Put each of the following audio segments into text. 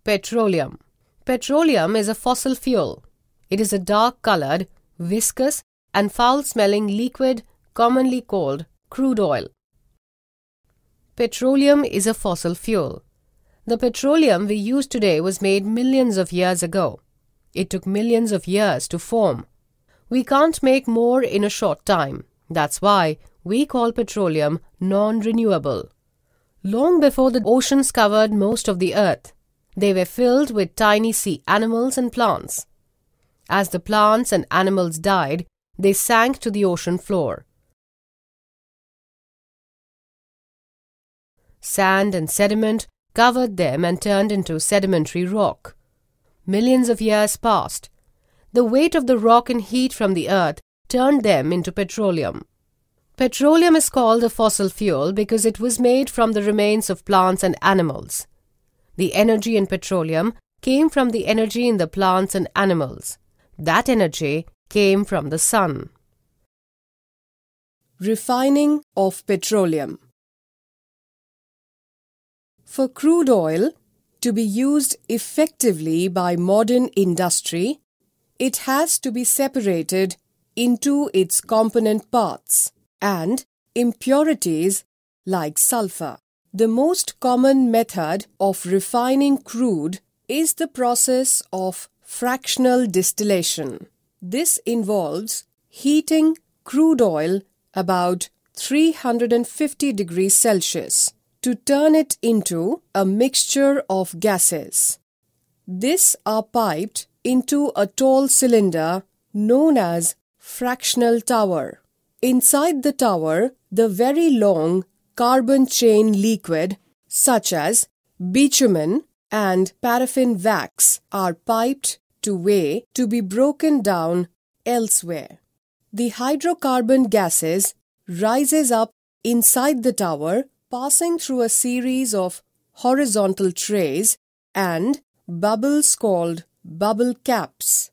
Petroleum. Petroleum is a fossil fuel. It is a dark-colored, viscous, and foul-smelling liquid commonly called crude oil. Petroleum is a fossil fuel. The petroleum we use today was made millions of years ago. It took millions of years to form. We can't make more in a short time. That's why we call petroleum non-renewable. Long before the oceans covered most of the earth, they were filled with tiny sea animals and plants. As the plants and animals died, they sank to the ocean floor. Sand and sediment covered them and turned into sedimentary rock. Millions of years passed. The weight of the rock and heat from the earth turned them into petroleum. Petroleum is called a fossil fuel because it was made from the remains of plants and animals. The energy in petroleum came from the energy in the plants and animals. That energy came from the sun. Refining of petroleum. For crude oil to be used effectively by modern industry, it has to be separated into its component parts and impurities like sulfur. The most common method of refining crude is the process of fractional distillation. This involves heating crude oil about 350 degrees Celsius to turn it into a mixture of gases. These are piped into a tall cylinder known as fractional tower. Inside the tower, the very long carbon chain liquid such as bitumen and paraffin wax are piped to weigh to be broken down elsewhere. The hydrocarbon gases rises up inside the tower, passing through a series of horizontal trays and bubbles called bubble caps.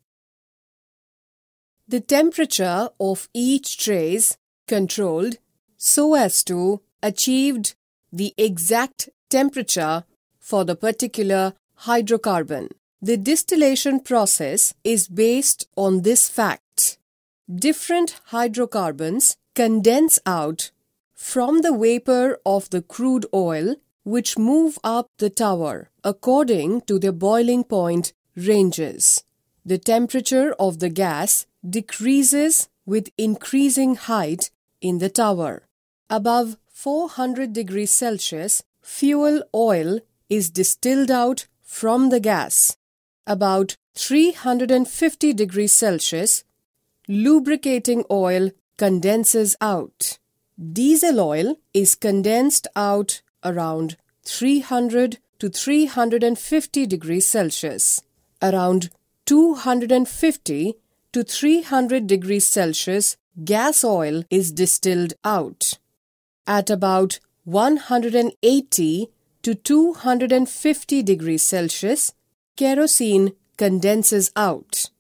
The temperature of each tray is controlled so as to achieve the exact temperature for the particular hydrocarbon. The distillation process is based on this fact. Different hydrocarbons condense out from the vapor of the crude oil, which move up the tower according to their boiling point ranges. The temperature of the gas decreases with increasing height in the tower. Above 400 degrees Celsius, fuel oil is distilled out from the gas. About 350 degrees Celsius, lubricating oil condenses out. Diesel oil is condensed out around 300 to 350 degrees Celsius. Around 250 to 300 degrees Celsius, gas oil is distilled out. At about 180 to 250 degrees Celsius, kerosene condenses out.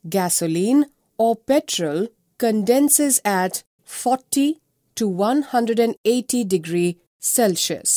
Gasoline or petrol condenses at 40 to 180 degrees Celsius.